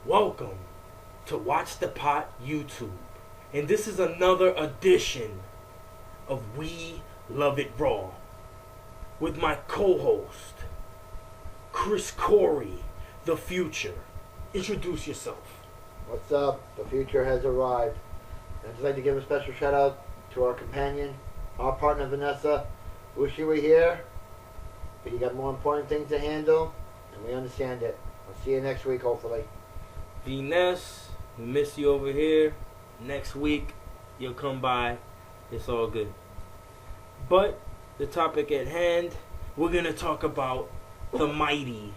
Welcome to Watch the Pot YouTube. And this is another edition of We Love It Raw with my co-host, Chris Coury, the future. Introduce yourself. What's up? The future has arrived. I'd just like to give a special shout out to our companion, our partner Vanessa. Wish you were here, but you got more important things to handle, and we understand it. I'll see you next week, hopefully. Venus, we miss you over here. Next week, you'll come by. It's all good. But the topic at hand, we're going to talk about the mighty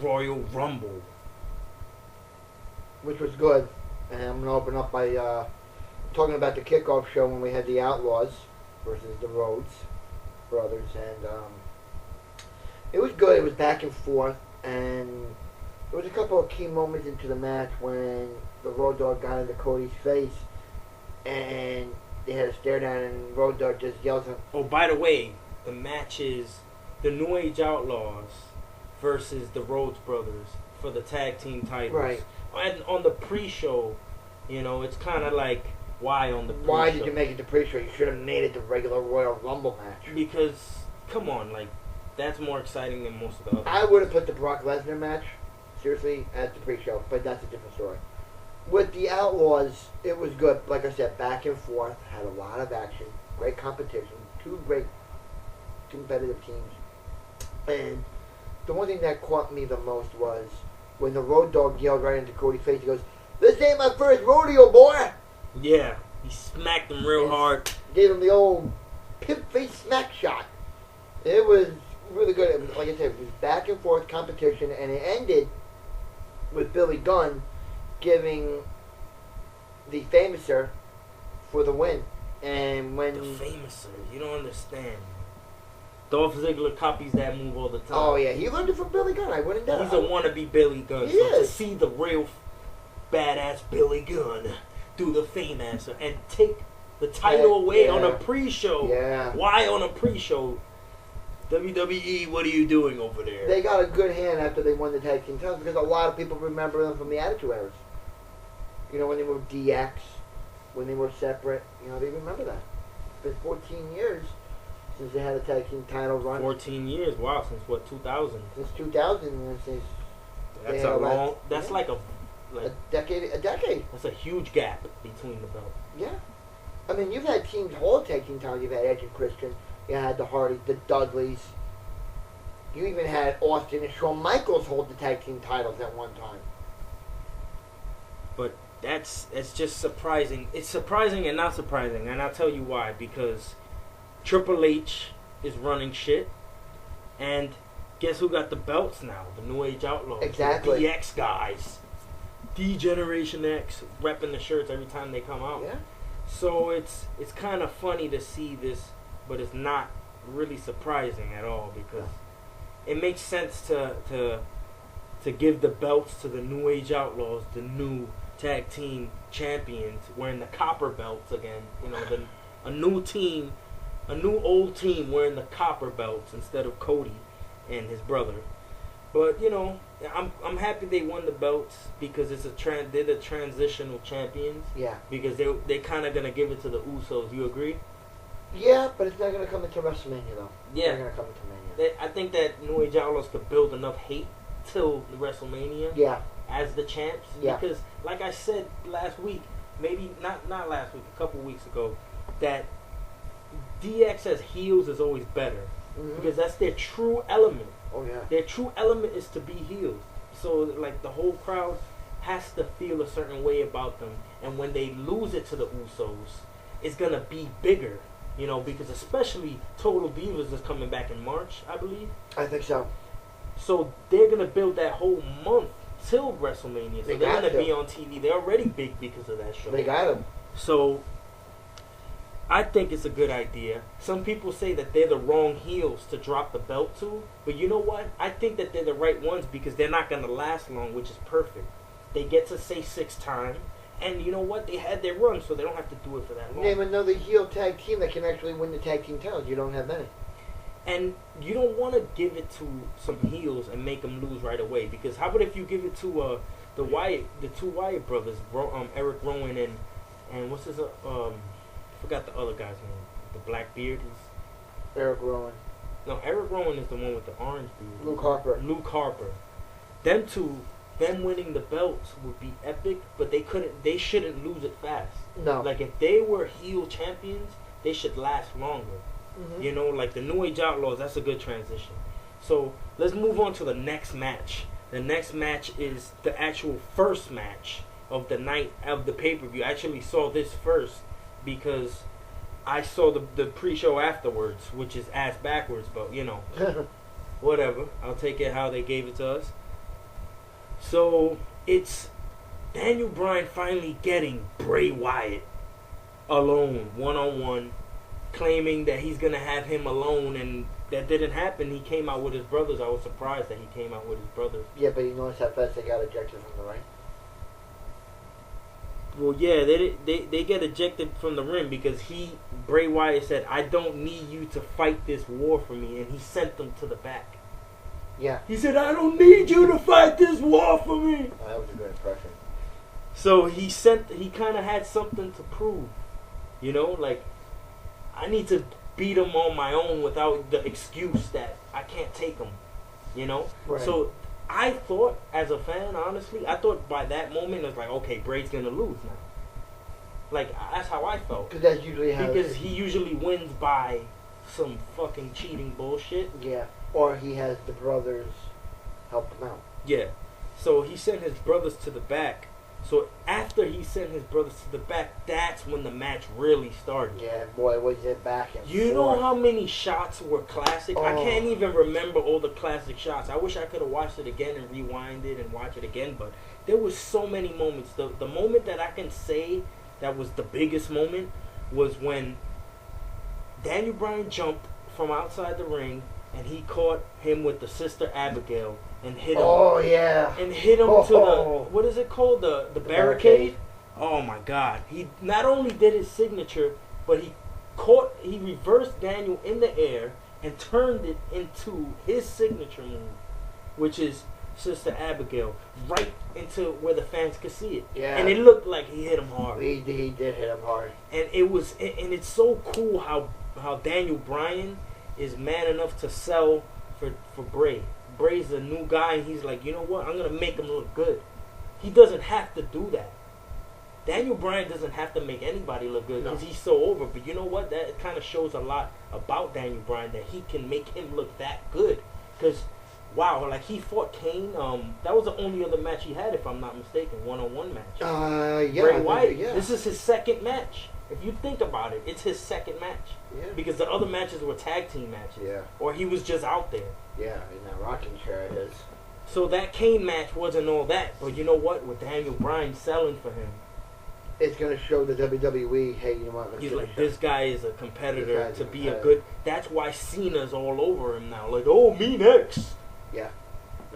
Royal Rumble. Which was good. And I'm going to open up by talking about the kickoff show when we had the Outlaws versus the Rhodes brothers. And it was good. It was back and forth. And there was a couple of key moments into the match when the Road Dogg got into Cody's face. And they had a stare down and Road Dogg just yells at him. Oh, by the way, the match is the New Age Outlaws versus the Rhodes brothers for the tag team titles. Right. And on the pre-show, you know, it's kind of like, why on the pre-show? Why did you make it the pre-show? You should have made it the regular Royal Rumble match. Because, come on, like, that's more exciting than most of the others. I would have put the Brock Lesnar match, seriously, as the pre-show, but that's a different story. With the Outlaws, it was good. Like I said, back and forth, had a lot of action, great competition, two great competitive teams. And the one thing that caught me the most was when the Road Dogg yelled right into Cody's face. He goes, "This ain't my first rodeo, boy!" Yeah, he smacked him real hard. Gave him the old pimp face smack shot. It was really good. It was, like I said, it was back and forth competition, and it ended with Billy Gunn giving the Famouser for the win. And when the Famouser, you don't understand. Dolph Ziggler copies that move all the time. Oh yeah, he learned it from Billy Gunn. I wouldn't doubt. He's a wannabe Billy Gunn. He so is. to see the real badass Billy Gunn do the Famouser and take the title away on a pre-show. Yeah. Why on a pre-show? WWE, what are you doing over there? They got a good hand after they won the tag team titles because a lot of people remember them from the Attitude Eras. You know, when they were DX, when they were separate. You know, they remember that. It's been 14 years since they had a tag team title run. 14 years, wow, since what, 2000? Since 2000, and since that's a long, that's like a decade. That's a huge gap between the belts. Yeah. I mean, you've had teams hold tag team titles. You've had Edge and Christian. You had the Hardys, the Dudleys. You even had Austin and Shawn Michaels hold the tag team titles at one time. But it's just surprising. It's surprising and not surprising, and I'll tell you why. Because Triple H is running shit, and guess who got the belts now? The New Age Outlaws. Exactly. The DX guys. D-Generation X repping the shirts every time they come out. Yeah. So it's kind of funny to see this, but it's not really surprising at all because it makes sense to give the belts to the New Age Outlaws, the new tag team champions, wearing the copper belts again. You know, a new old team wearing the copper belts instead of Cody and his brother. But you know, I'm happy they won the belts because it's they're the transitional champions. Yeah. Because they kind of gonna give it to the Usos. You agree? Yeah, but it's not going to come into WrestleMania, though. Yeah. It's not going to come into Mania. I think that New Age Outlaws could build enough hate till the WrestleMania. Yeah. As the champs. Yeah. Because, like I said last week, maybe not last week, a couple weeks ago, that DX as heels is always better. Mm-hmm. Because that's their true element. Oh, yeah. Their true element is to be heels. So, like, the whole crowd has to feel a certain way about them. And when they lose it to the Usos, it's going to be bigger. You know, because especially Total Divas is coming back in March, I believe. I think so. So they're going to build that whole month till WrestleMania. So they're going to be on TV. They're already big because of that show. They got them. So I think it's a good idea. Some people say that they're the wrong heels to drop the belt to. But you know what? I think that they're the right ones because they're not going to last long, which is perfect. They get to say 6 times. And you know what? They had their run, so they don't have to do it for that long. Name another heel tag team that can actually win the tag team titles. You don't have many. And you don't want to give it to some heels and make them lose right away, because how about if you give it to the two Wyatt brothers, Eric Rowan and what's his forgot the other guy's name, the black beard. Eric Rowan. No, Eric Rowan is the one with the orange beard. Luke Harper. Them two, them winning the belts would be epic, but they shouldn't lose it fast. No. Like if they were heel champions, they should last longer. Mm-hmm. You know, like the New Age Outlaws, that's a good transition. So let's move on to the next match. The next match is the actual first match of the night of the pay-per-view. I actually saw this first because I saw the pre-show afterwards, which is ass backwards, but you know, whatever. I'll take it how they gave it to us. So it's Daniel Bryan finally getting Bray Wyatt alone, one-on-one, claiming that he's going to have him alone, and that didn't happen. He came out with his brothers. I was surprised that he came out with his brothers. Yeah, but you notice how fast they got ejected from the ring? Well, yeah, they get ejected from the ring because Bray Wyatt said, I don't need you to fight this war for me, and he sent them to the back. Yeah. He said, I don't need you to fight this war for me. Oh, that was a good impression. So he kind of had something to prove. You know, like, I need to beat him on my own without the excuse that I can't take him. You know? Right. So I thought, as a fan, honestly, I thought by that moment, it was like, okay, Bray's going to lose now. Like, that's how I felt. Because that's usually how... Because he usually wins by some fucking cheating bullshit. Yeah. Or he has the brothers help him out. Yeah. So he sent his brothers to the back. So after he sent his brothers to the back, that's when the match really started. Yeah, boy, was it back and You know how many shots were classic? I can't even remember all the classic shots. I wish I could have watched it again and rewind it and watch it again, but there was so many moments. The moment that I can say that was the biggest moment was when Daniel Bryan jumped from outside the ring and he caught him with the Sister Abigail and hit him. Oh, yeah. And hit him to the, what is it called? The barricade? Oh, my God. He not only did his signature, but he reversed Daniel in the air and turned it into his signature move, which is Sister Abigail, right into where the fans could see it. Yeah. And it looked like he hit him hard. He did hit him hard. And it's so cool how Daniel Bryan is man enough to sell for Bray. Bray's a new guy, and he's like, you know what? I'm going to make him look good. He doesn't have to do that. Daniel Bryan doesn't have to make anybody look good because he's so over. But you know what? That kind of shows a lot about Daniel Bryan, that he can make him look that good. Because, wow, like he fought Kane. That was the only other match he had, if I'm not mistaken, one-on-one match. Yeah. Bray Wyatt. Yeah. This is his second match. If you think about it, it's his second match. Yeah. Because the other matches were tag team matches. Yeah. Or he was just out there. Yeah, in that rocking chair it is. So that Kane match wasn't all that. But you know what? With Daniel Bryan selling for him, it's going to show the WWE, hey, you know what? he's like, this guy is a competitor to be a good... That's why Cena's all over him now. Like, oh, me next. Yeah.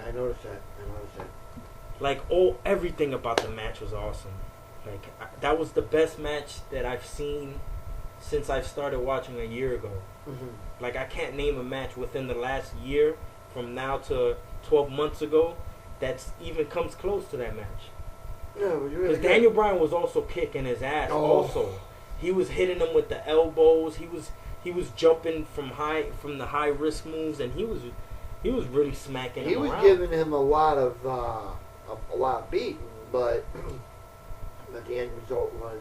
I noticed that. Like, everything about the match was awesome. Like, that was the best match that I've seen since I started watching a year ago. Mm-hmm. Like, I can't name a match within the last year, from now to 12 months ago, that's even comes close to that match. No, it was really good. Daniel Bryan was also kicking his ass. Also, he was hitting him with the elbows. He was jumping from the high risk moves, and he was really smacking him around. He was giving him a lot of beating, but the end result was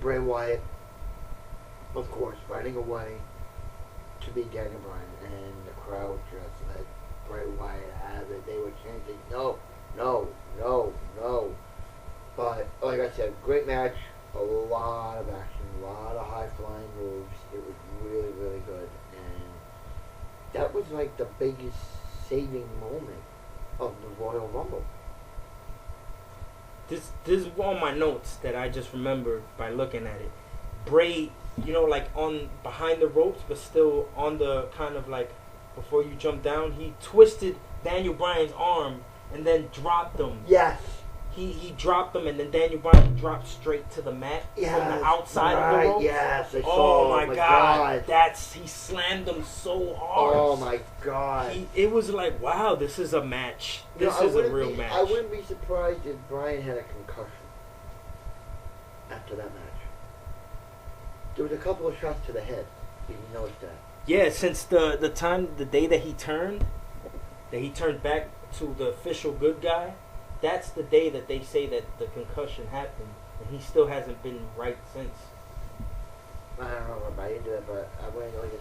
Bray Wyatt, of course, finding a way to beat Daniel Bryan, and the crowd just let Bray Wyatt have it. They were chanting, no. But, like I said, great match, a lot of action, a lot of high-flying moves. It was really, really good. And that was like the biggest saving moment of the Royal Rumble. This is on my notes that I just remembered by looking at it. Bray, you know, like on behind the ropes, but still on the kind of like before you jump down, he twisted Daniel Bryan's arm and then dropped him. Yes. he dropped him, and then Daniel Bryan dropped straight to the mat from the outside of the rope. Yes, I saw. Oh my god. He slammed him so hard. Oh my god. It was like, wow, this is a match. This is a real match. I wouldn't be surprised if Bryan had a concussion after that match. There was a couple of shots to the head. If you noticed that. Yeah, since the day that he turned back to the official good guy, that's the day that they say that the concussion happened, and he still hasn't been right since. I don't know if I into that, but I wouldn't know if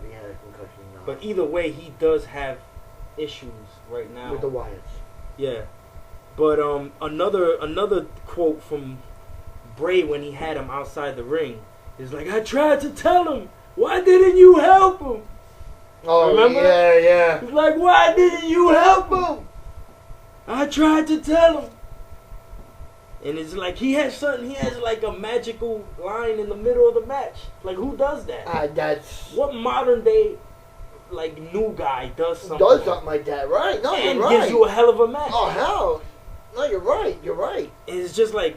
he had a concussion. No. But either way, he does have issues right now with the Wyatts. Yeah, but another quote from Bray when he had him outside the ring is like, "I tried to tell him, why didn't you help him?" Oh, remember? Yeah. He's like, "Why didn't you help him? I tried to tell him." And it's like he has like a magical line in the middle of the match. Like, who does that? What modern day like new guy does something like that, right? No, and you're right. gives you a hell of a match. Oh hell, no, you're right. And it's just like,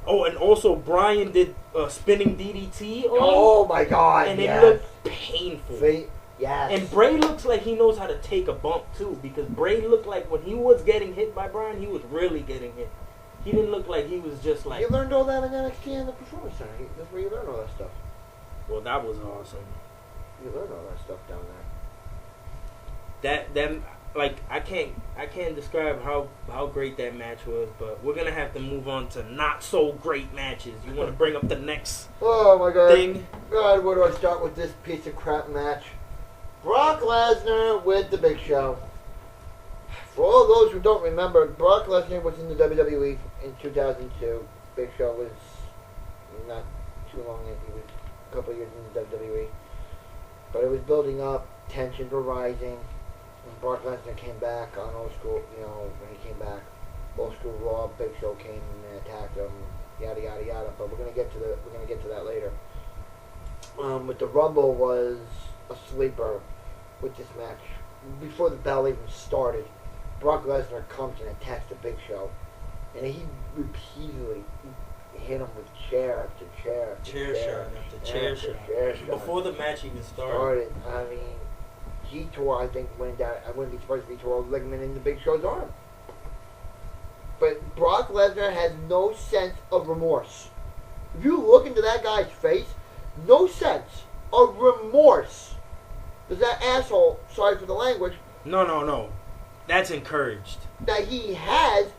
oh, and also Bryan did a spinning DDT on him. Oh my god, and it looked painful. Yes. And Bray looks like he knows how to take a bump too, because Bray looked like when he was getting hit by Bryan, he was really getting hit. He didn't look like he was just like... You learned all that in NXT and the Performance Center. That's where you learned all that stuff. Well, that was awesome. You learned all that stuff down there. Like, I can't describe how great that match was, but we're gonna have to move on to not so great matches. You want to bring up the next oh my god thing? God, where do I start with this piece of crap match? Brock Lesnar with the Big Show. For all those who don't remember, Brock Lesnar was in the WWE in 2002. Big Show was not too long in. He was a couple of years in the WWE. But it was building up. Tensions were rising. When Brock Lesnar came back on Old School, when he came back, Old School Raw, Big Show came and attacked him. Yada yada yada. But we're gonna get to that later. But the Rumble was a sleeper with this match. Before the bell even started, Brock Lesnar comes and attacks the Big Show, and he repeatedly hit him with chair after chair after chair shot. Before the match even started. I mean, he tore, I think, went down. I wouldn't be surprised if he tore a ligament in the Big Show's arm. But Brock Lesnar has no sense of remorse. If you look into that guy's face, no sense of remorse. Does that asshole, sorry for the language. No. That's encouraged. That he has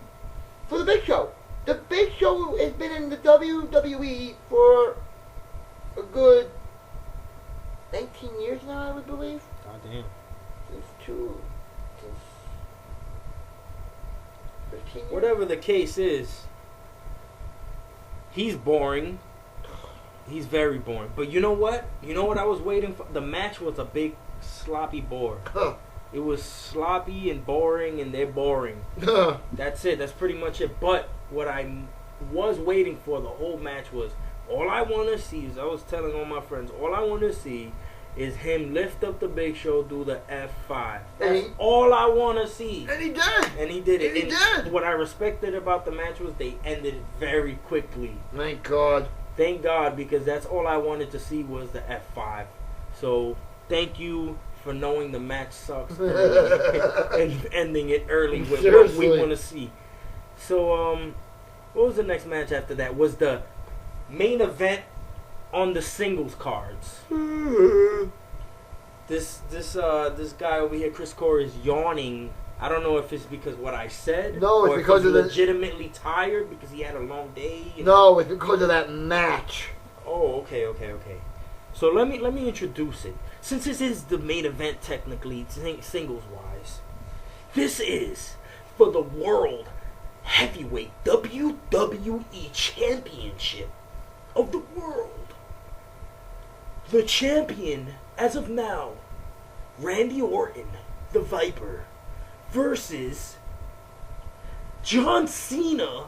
for the Big Show. The Big Show has been in the WWE for a good 19 years now, I would believe. God damn. Since 15 years. Whatever the case is, he's boring. He's very boring. But you know what? You know what I was waiting for? The match was a big sloppy bore. It was sloppy and boring, and they're boring. That's it. That's pretty much it. But what I was waiting for the whole match was, all I want to see is, I was telling all my friends, all I want to see is him lift up the Big Show, do the F5. That's all I want to see. And he did. And he did it. And what I respected about the match was they ended it very quickly. Thank God. Thank God, because that's all I wanted to see was the F5. So, thank you for knowing the match sucks and ending it early with Seriously. what we want to see. So, what was the next match after that? Was the main event on the singles cards. This guy over here, Chris Coury, is yawning. I don't know if it's because what I said. No, it's because he's legitimately tired because he had a long day. No, it's because of that match. Oh, okay. So let me introduce it. Since this is the main event technically, singles wise, this is for the World Heavyweight WWE Championship of the world. The champion, as of now, Randy Orton, the Viper, versus John Cena.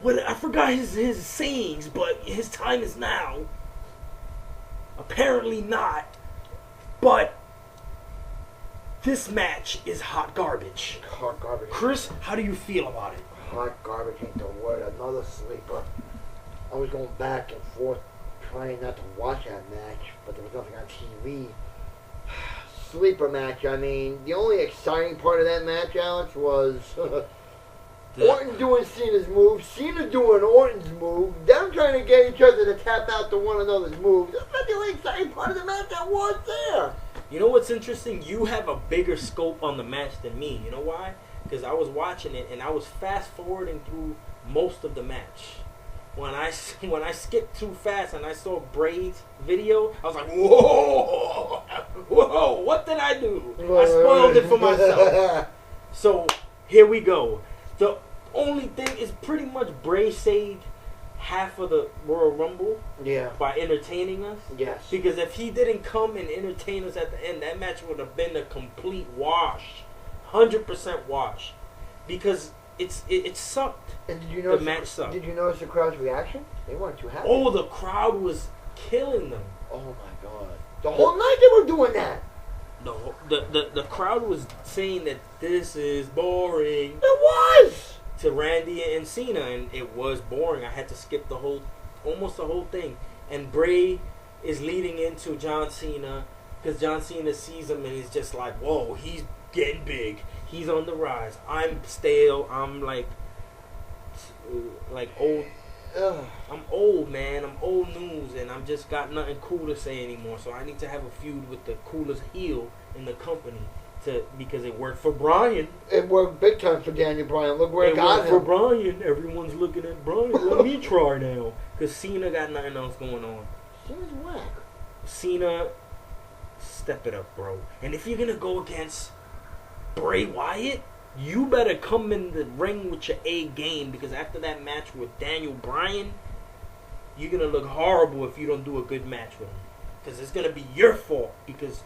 I forgot his sayings, but his time is now. Apparently not. But This match is hot garbage. Hot garbage. Chris, how do you feel about it? Hot garbage ain't the word. Another sleeper. I was going back and forth trying not to watch that match, but there was nothing on TV. Sleeper match. I mean, the only exciting part of that match, Alex, was Orton doing Cena's move, Cena doing Orton's move, them trying to get each other to tap out to one another's moves. That's not the only exciting part of the match that was there. You know what's interesting? You have a bigger scope on the match than me. You know why? Because I was watching it and I was fast forwarding through most of the match. When I skipped too fast and I saw Bray's video, I was like, whoa, whoa, what did I do? I spoiled it for myself. So here we go. The only thing is pretty much Bray saved half of the Royal Rumble by entertaining us. Yes. Because if he didn't come and entertain us at the end, that match would have been a complete wash. 100% wash. Because it sucked. And did you notice the match sucked. Did you notice the crowd's reaction? They weren't too happy. Oh, the crowd was killing them. Oh my God. The whole night they were doing that. The crowd was saying that this is boring. It was! To Randy and Cena, and it was boring. I had to skip almost the whole thing. And Bray is leading into John Cena because John Cena sees him and he's just like, whoa, he's getting big. He's on the rise. I'm stale. I'm like old. I'm old, man. I'm old news, and I'm just got nothing cool to say anymore. So I need to have a feud with the coolest heel in the company because it worked for Bryan. It worked big time for Daniel Bryan. Look where it got him. For Bryan. Everyone's looking at Bryan. Let me try now. Because Cena got nothing else going on. Cena's whack. Cena, step it up, bro. And if you're going to go against Bray Wyatt, you better come in the ring with your A game, because after that match with Daniel Bryan, you're going to look horrible if you don't do a good match with him. Because it's going to be your fault, because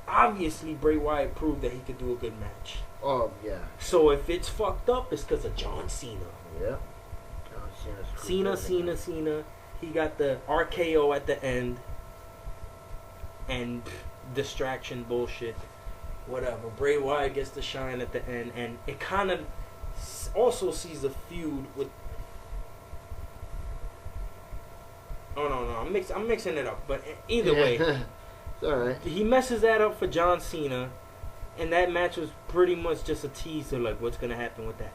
obviously Bray Wyatt proved that he could do a good match. Oh, yeah. So if it's fucked up, it's because of John Cena. Yeah. Cena. He got the RKO at the end. And distraction bullshit. Whatever. Bray Wyatt gets the shine at the end. And it kind of also sees a feud with... Oh, no. I'm mixing it up. But either way... It's alright. He messes that up for John Cena. And that match was pretty much just a tease to like what's going to happen with that.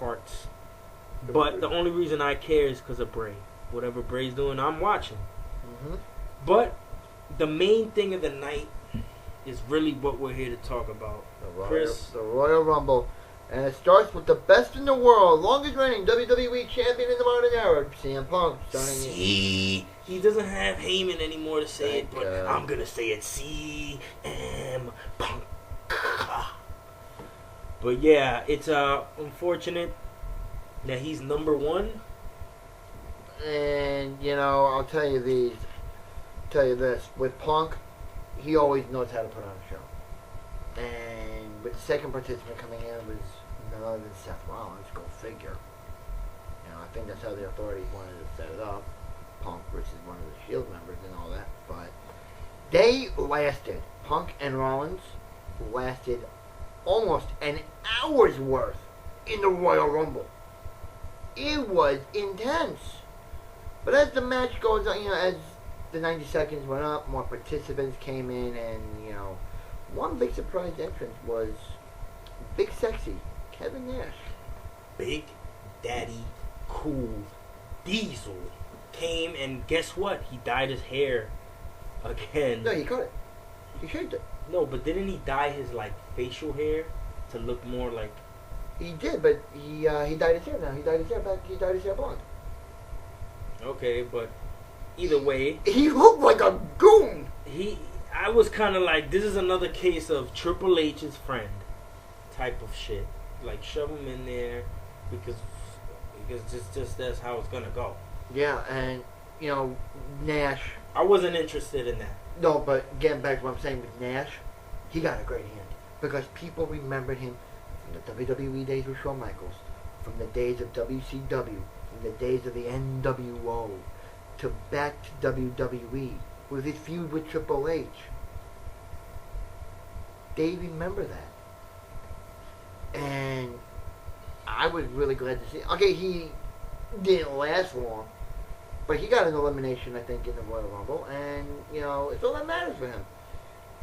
Farts. But the only reason I care is because of Bray. Whatever Bray's doing, I'm watching. Mm-hmm. But the main thing of the night is really what we're here to talk about. The Royal Rumble. And it starts with the best in the world, longest reigning WWE champion in the modern era, CM Punk. See, he doesn't have Heyman anymore to say it, but I'm going to say it, CM Punk. But yeah, it's unfortunate that he's number one. And, you know, I'll tell you this. With Punk, he always knows how to put on a show. And with the second participant coming in was none other than Seth Rollins. Go figure. You know, I think that's how the authorities wanted to set it up. Punk versus one of the Shield members and all that. But they lasted. Punk and Rollins lasted almost an hour's worth in the Royal Rumble. It was intense. But as the match goes on, you know, as the 90 seconds went up, more participants came in, and, you know, one big surprise entrance was Big Sexy Kevin Nash. Big Daddy Cool Diesel came, and guess what? He dyed his hair again. No, he cut it. He shaved it. No, but didn't he dye his like facial hair to look more like? He did, but he dyed his hair now. He dyed his hair back. He dyed his hair blonde. Okay, but either way, he looked like a goon. I was kind of like, this is another case of Triple H's friend type of shit. Like, shove him in there because just that's how it's gonna go. Yeah, and you know, Nash. I wasn't interested in that. No, but getting back to what I'm saying with Nash, he got a great hand because people remembered him from the WWE days with Shawn Michaels, from the days of WCW, from the days of the NWO, to back to WWE with his feud with Triple H. they remember that. And I was really glad to see. Okay, he didn't last long, but he got an elimination, I think, in the Royal Rumble, and it's all that matters for him.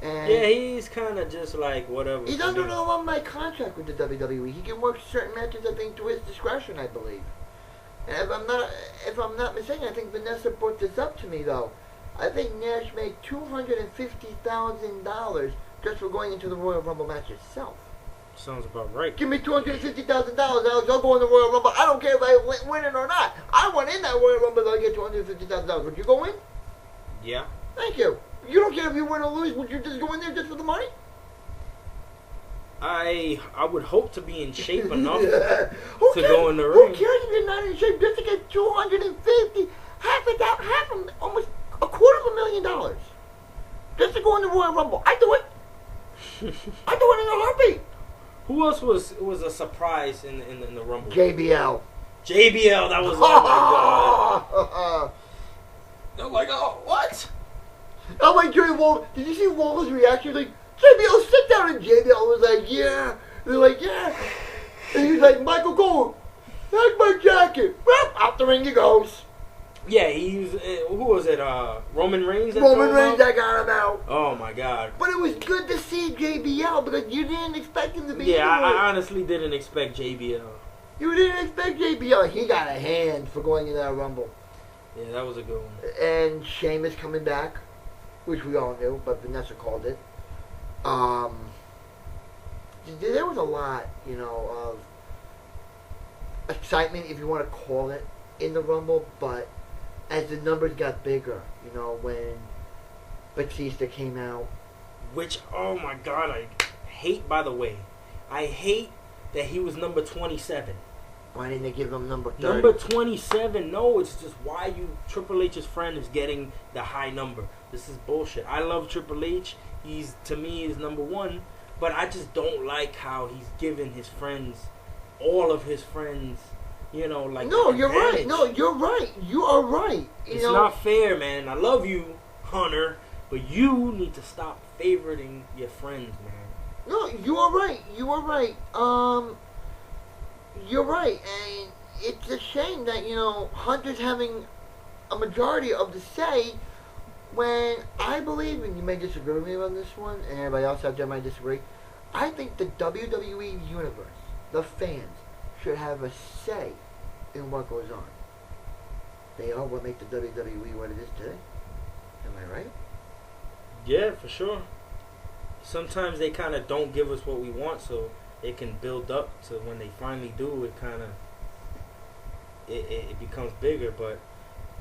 And yeah, he's kind of just like whatever. he's under an 11-night contract with the WWE. He can work certain matches, I think, to his discretion, I believe. And if I'm not mistaken, I think Vanessa brought this up to me though. I think Nash made $250,000 just for going into the Royal Rumble match itself. Sounds about right. Give me $250,000, Alex. I'll go in the Royal Rumble. I don't care if I win it or not. I went in that Royal Rumble, I'll get $250,000. Would you go in? Yeah. Thank you. You don't care if you win or lose. Would you just go in there just for the money? I would hope to be in shape enough Who to cares? go in the Who ring. cares if you're not in shape just to get 250? Almost $250,000. Just to go in the Royal Rumble. I do it. I do it in a heartbeat. Who else was a surprise in the Rumble? JBL. JBL, that was, oh my god. I'm like, oh, what? I'm like, Jerry Wall, did you see Waller's reaction? Like, JBL, sit down. And JBL was like, yeah. They're like, yeah. And he's like, Michael Cole, take my jacket. Well, out the ring he goes. Yeah, who was it? Roman Reigns? Roman Reigns, I got him out. Oh my god. But it was good to see JBL because you didn't expect him to be Yeah, I honestly didn't expect JBL. You didn't expect JBL. He got a hand for going in that Rumble. Yeah, that was a good one. And Sheamus coming back, which we all knew, but Vanessa called it. There was a lot, of excitement, if you want to call it, in the Rumble, but as the numbers got bigger, when Batista came out. Which, oh my god, I hate, by the way. I hate that he was number 27. Why didn't they give him number 30? Number 27, no, it's just why Triple H's friend is getting the high number. This is bullshit. I love Triple H. To me, he's number one, but I just don't like how he's giving his friends, all of his friends, like... No, you're right. No, you're right. You are right. It's not fair, man. I love you, Hunter, but you need to stop favoriting your friends, man. No, you are right. You are right. You're right, and it's a shame that, Hunter's having a majority of the say when I believe, and you may disagree with me on this one, and everybody else out there might disagree, I think the WWE Universe, the fans, should have a say in what goes on. They are what make the WWE what it is today. Am I right? Yeah, for sure. Sometimes they kind of don't give us what we want, so it can build up to when they finally do. It kind of it becomes bigger. But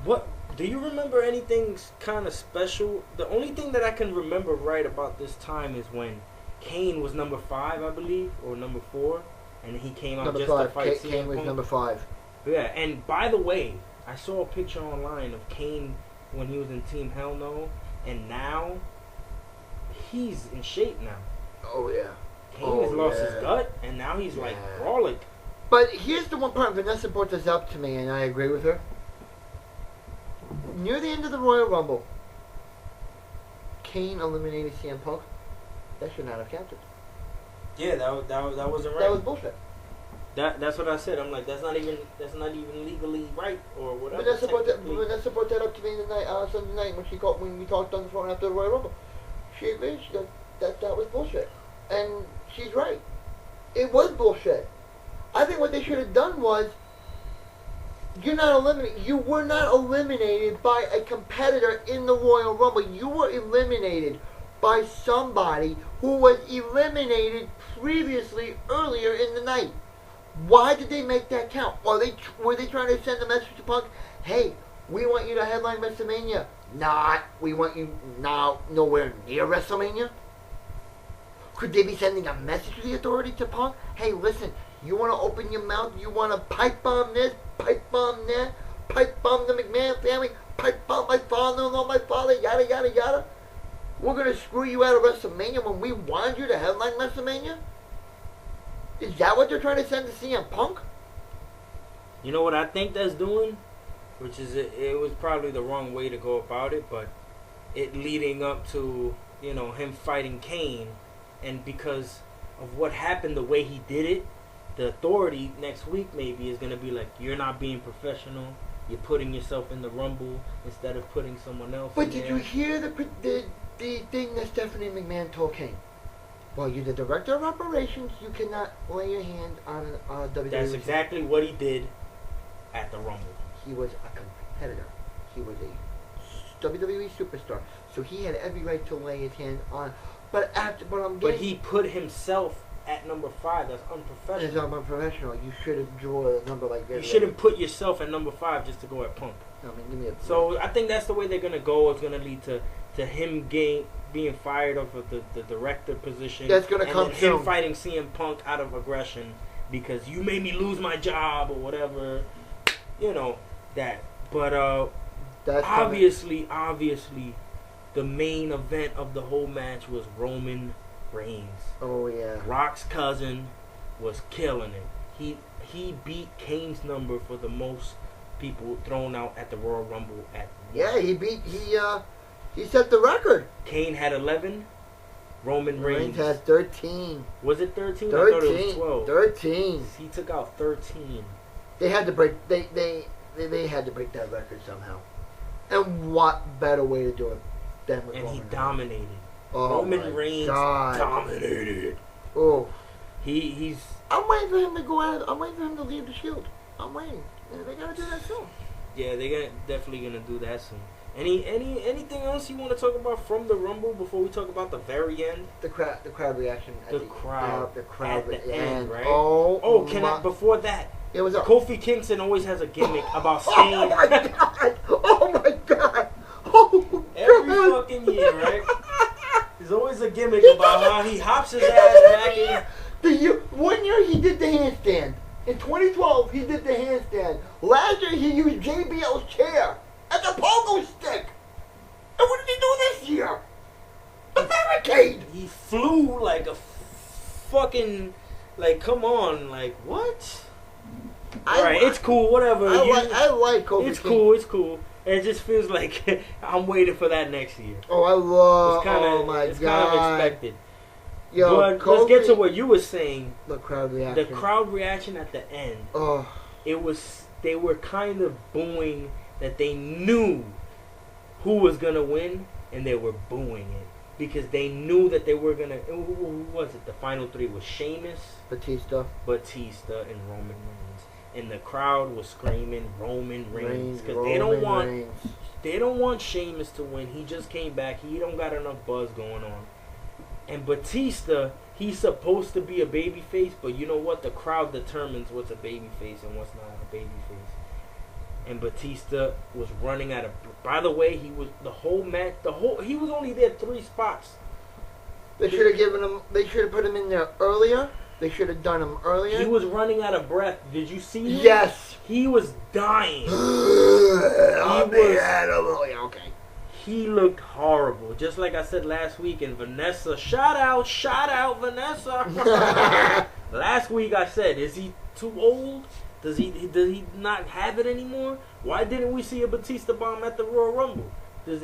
what do you remember? Anything kind of special? The only thing that I can remember right about this time is when Kane was number 5, I believe, or number 4, and he came out number just 5. to fight Kane was number 5. Yeah, and by the way, I saw a picture online of Kane when he was in Team Hell No, and now he's in shape now. Oh yeah. Kane has lost his gut, and now he's like brawling. But here's the one part. Vanessa brought this up to me, and I agree with her. Near the end of the Royal Rumble, Kane eliminated CM Punk. That should not have counted. Yeah, that wasn't right. That was bullshit. That's what I said. I'm like, that's not even legally right or whatever. Vanessa brought that up to me Sunday night when we talked on the phone after the Royal Rumble. She agreed. She goes, that was bullshit, and she's right. It was bullshit. I think what they should have done was, you were not eliminated by a competitor in the Royal Rumble. You were eliminated by somebody who was eliminated previously earlier in the night. Why did they make that count? Were they trying to send a message to Punk? Hey, we want you to headline WrestleMania. We want you nowhere near WrestleMania. Could they be sending a message to the authority to Punk? Hey, listen, you want to open your mouth? You want to pipe bomb this, pipe bomb that, pipe bomb the McMahon family, pipe bomb my father-in-law, my father, yada, yada, yada? We're going to screw you out of WrestleMania when we wanted you to headline WrestleMania? Is that what they're trying to send to CM Punk? You know what I think that's doing? Which is, it was probably the wrong way to go about it, but it leading up to, him fighting Kane, and because of what happened, the way he did it, the authority next week maybe is gonna be like, you're not being professional. You're putting yourself in the Rumble instead of putting someone else. But in did there. you hear the thing that Stephanie McMahon told Kane? Well, you're the director of operations. You cannot lay your hand on a WWE. That's exactly what he did at the Rumble. He was a competitor. He was a WWE superstar. So he had every right to lay his hand on. But he put himself at number 5. That's unprofessional. It's unprofessional. You shouldn't draw a number like that. You shouldn't put yourself at number 5 just to go at Punk. I mean, give me a So I think that's the way they're gonna go. It's gonna lead to him being fired off of the director position. That's gonna come and soon. him fighting CM Punk out of aggression because you made me lose my job or whatever. You know that. But That's obviously, the main event of the whole match was Roman Reigns. Oh yeah. Rock's cousin was killing it. He beat Kane's number for the most people thrown out at the Royal Rumble at. Yeah, he set the record. Kane had 11. Roman Reigns has 13. Was it 13? 13. I thought it was 12. 13. He took out 13. They had to break. They had to break that record somehow. And what better way to do it than with And Roman he Reigns? dominated. Oh Roman Reigns dominated. Oh. He's. I'm waiting for him to go out. I'm waiting for him to leave the Shield. I'm waiting. They gotta do that soon. Yeah, they're definitely gonna do that soon. Anything else you want to talk about from the Rumble before we talk about the very end? The crowd reaction. The crowd at the end, right? Oh, Before that? It was Kofi Kingston always has a gimmick about Oh staying. my god! Oh my god! Oh, Every god. fucking year, right? There's always a gimmick about how he hops his ass back in. 1 year he did the handstand. In 2012 he did the handstand. Last year he used JBL's chair as a pogo stick. And what did he do this year? The barricade! He flew like a fucking, like, come on, like, what? Alright, it's cool, whatever. I like Kofi It's Kingston. cool, it's cool. It just feels like I'm waiting for that next year. Oh, I love. It's kind of, oh my it's god! kind of expected. Yo, But Kofi, let's get to what you were saying. the crowd reaction. The crowd reaction at the end. Oh, They were kind of booing that they knew who was gonna win, and they were booing it because they knew that they were gonna. Who was it? The final 3 was Sheamus, Batista, and Roman Reigns, and the crowd was screaming Roman Reigns because Reigns. they don't want Sheamus to win. He just came back. He don't got enough buzz going on. And Batista, he's supposed to be a babyface, but you know what? The crowd determines what's a babyface and what's not a babyface. And Batista was running out of. By the way, he was the whole match. He was only there 3 spots. They should have given him. They should have put him in there earlier. They should have done him earlier. He was running out of breath. Did you see him? Yes. He was dying. Okay. He looked horrible. Just like I said last week. And Vanessa, shout out, Vanessa. Last week I said, is he too old? Does he not have it anymore? Why didn't we see a Batista bomb at the Royal Rumble? Did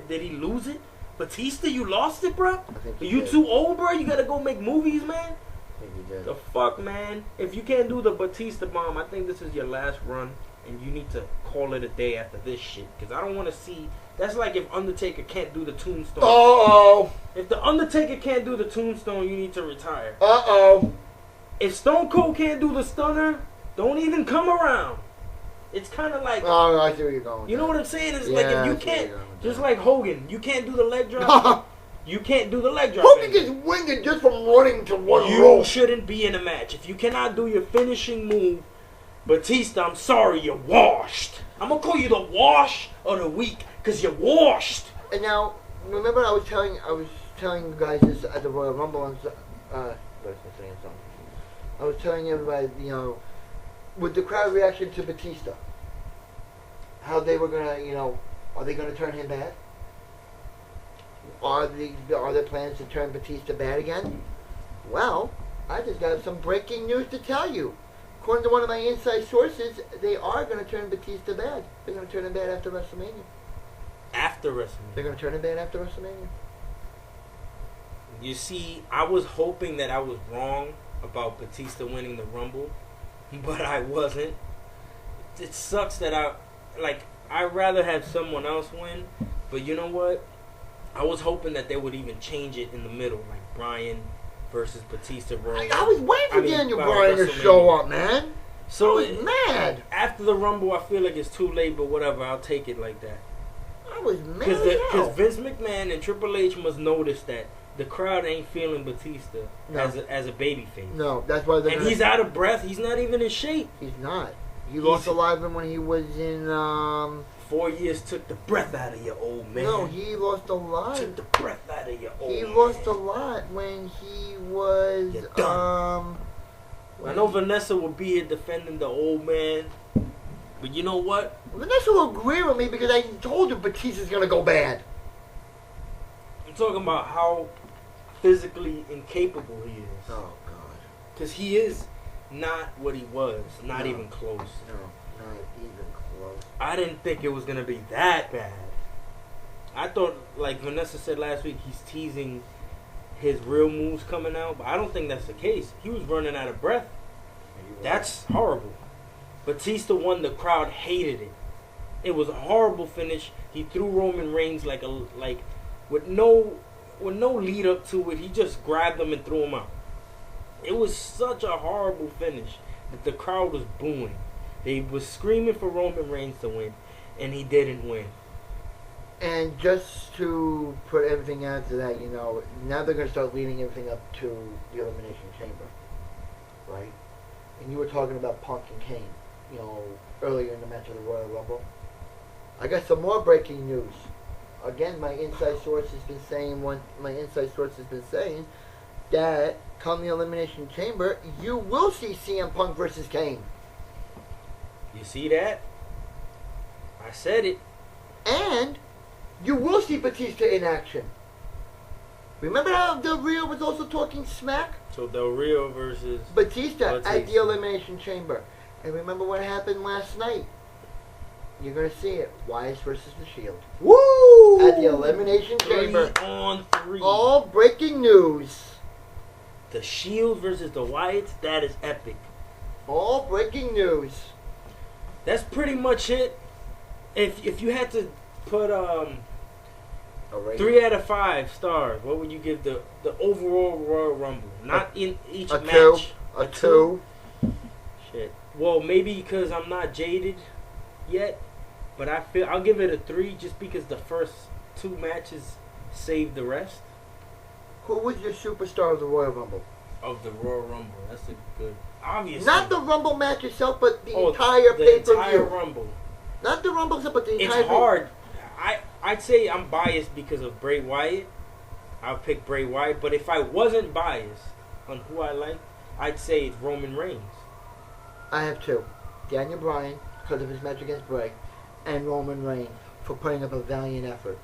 he lose it? Batista, you lost it, bro? Are you too old, bro? You gotta go make movies, man? I think he did. The fuck, man? If you can't do the Batista bomb, I think this is your last run, and you need to call it a day after this shit. Because I don't want to see. That's like if Undertaker can't do the Tombstone. Uh-oh. If the Undertaker can't do the Tombstone, you need to retire. Uh-oh. If Stone Cold can't do the Stunner, don't even come around. It's kind of like. Oh, I see where you're going. You know what I'm saying? It's Yeah, like if I you see where can't. you're going with Just that. like Hogan, you can't do the leg drop. You can't do the leg drop. Hogan anymore. gets winged just from running to one You rope. shouldn't be in a match. If you cannot do your finishing move, Batista, I'm sorry, you're washed. I'm going to call you the wash of the week because you're washed. And now, remember I was telling you guys this at the Royal Rumble on I was telling everybody, you know, with the crowd reaction to Batista, how they were gonna, you know, are they gonna turn him bad? Are there plans to turn Batista bad again? Well, I just got some breaking news to tell you. According to one of my inside sources, they are going to turn Batista bad. They're going to turn him bad after WrestleMania. After WrestleMania. They're going to turn him bad after WrestleMania. You see, I was hoping that I was wrong about Batista winning the Rumble, but I wasn't. It sucks that I'd rather have someone else win, but you know what? I was hoping that they would even change it in the middle, like Bryan versus Batista Royal. I was waiting for Daniel Bryan to show up, man. So I was mad. After the Rumble, I feel like it's too late, but whatever, I'll take it like that. I was mad Because Vince McMahon and Triple H must notice that the crowd ain't feeling Batista as a babyface. No, that's why they're he's out of breath. He's not even in shape. He's not. He lost a lot of him when he was in 4 years took the breath out of your old man. No, he lost a lot. Took the breath out of your old man. He lost a lot when he was I know Vanessa will be here defending the old man, but you know what? Vanessa will agree with me because I told her Batista's gonna go bad. I'm talking about how physically incapable he is. Oh God. Because he is not what he was. Not even close. No, not even close. I didn't think it was gonna be that bad. I thought, like Vanessa said last week, he's teasing his real moves coming out, but I don't think that's the case. He was running out of breath. That's horrible. Batista won. The crowd hated it. It was a horrible finish. He threw Roman Reigns with no lead up to it. He just grabbed him and threw him out. It was such a horrible finish that the crowd was booing. They was screaming for Roman Reigns to win, and he didn't win. And just to put everything out to that, now they're going to start leading everything up to the Elimination Chamber, right? And you were talking about Punk and Kane, earlier in the match of the Royal Rumble. I got some more breaking news. Again, my inside source has been saying that come the Elimination Chamber, you will see CM Punk versus Kane. You see that? I said it. And you will see Batista in action. Remember how Del Rio was also talking smack? So Del Rio versus Batista at the Elimination Chamber. And remember what happened last night? You're going to see it. Wyatt versus The Shield. Woo! At the Elimination Chamber. 3-on-3. All breaking news. The Shield versus the Wyatts. That is epic. All breaking news. That's pretty much it. If you had to put 3 out of 5 stars, what would you give the overall Royal Rumble? Not in each match. A 2. Shit. Well, maybe because I'm not jaded yet, but I'll give it a 3 just because the first 2 matches saved the rest. Who was your superstar of the Royal Rumble? Of the Royal Rumble. That's a good. Obviously. Not the Rumble match itself, but the entire pay-per-view. The entire Rumble. Not the Rumble itself, but the entire. It's hard. I'd say I'm biased because of Bray Wyatt. I'll pick Bray Wyatt, but if I wasn't biased on who I like, I'd say it's Roman Reigns. I have 2. Daniel Bryan, because of his match against Bray, and Roman Reigns for putting up a valiant effort.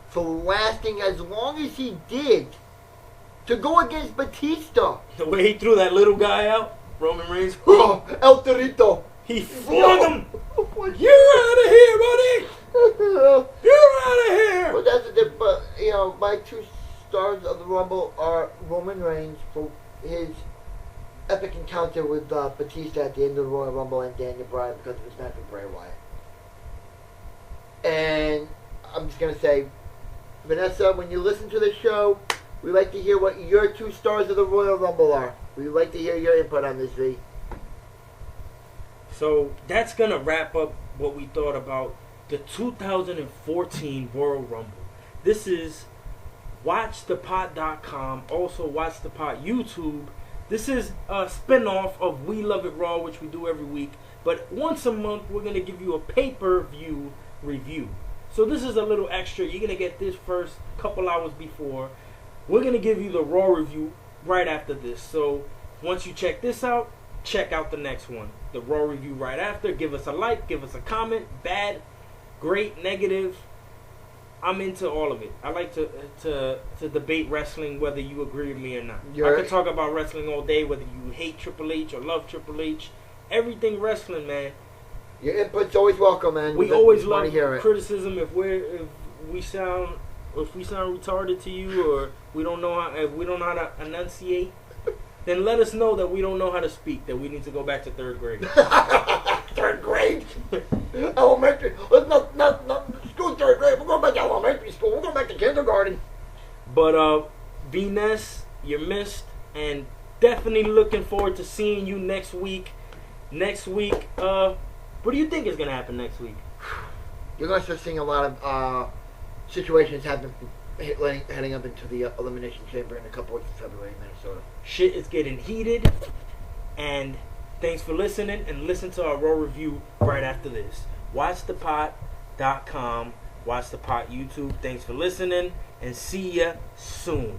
For lasting as long as he did to go against Batista. The way he threw that little guy out, Roman Reigns. Oh, El Torito. He flung him. You're out of here, buddy. You're out of here. But that's but my 2 stars of the Rumble are Roman Reigns for his epic encounter with Batista at the end of the Royal Rumble, and Daniel Bryan because of his match with Bray Wyatt. And I'm just gonna say, Vanessa, when you listen to the show, we like to hear what your 2 stars of the Royal Rumble are. We'd like to hear your input on this, V. So that's going to wrap up what we thought about the 2014 Royal Rumble. This is WatchthePot.com, also WatchthePot YouTube. This is a spin-off of We Love It Raw, which we do every week. But once a month, we're going to give you a pay-per-view review. So this is a little extra. You're going to get this first couple hours before. We're going to give you the Raw review right after this. So once you check this out, check out the next one. The Raw review right after. Give us a like, give us a comment. Bad, great, negative. I'm into all of it. I like to debate wrestling, whether you agree with me or not. I can talk about wrestling all day, whether you hate Triple H or love Triple H. Everything wrestling, man. Your input's always welcome, man. We always love criticism. If we sound if we sound retarded to you, or we don't know how, if we don't know how to enunciate, then let us know that we don't know how to speak, that we need to go back to 3rd grade. 3rd grade? Elementary. Not school 3rd grade. We're going back to elementary school. We're going back to kindergarten. But V-Ness, you're missed, and definitely looking forward to seeing you next week. Next week, what do you think is going to happen next week? You're going to start seeing a lot of situations heading up into the Elimination Chamber in a couple weeks in February in Minnesota. Shit is getting heated, and thanks for listening, and listen to our Raw review right after this. WatchthePot.com, WatchthePot YouTube. Thanks for listening, and see ya soon.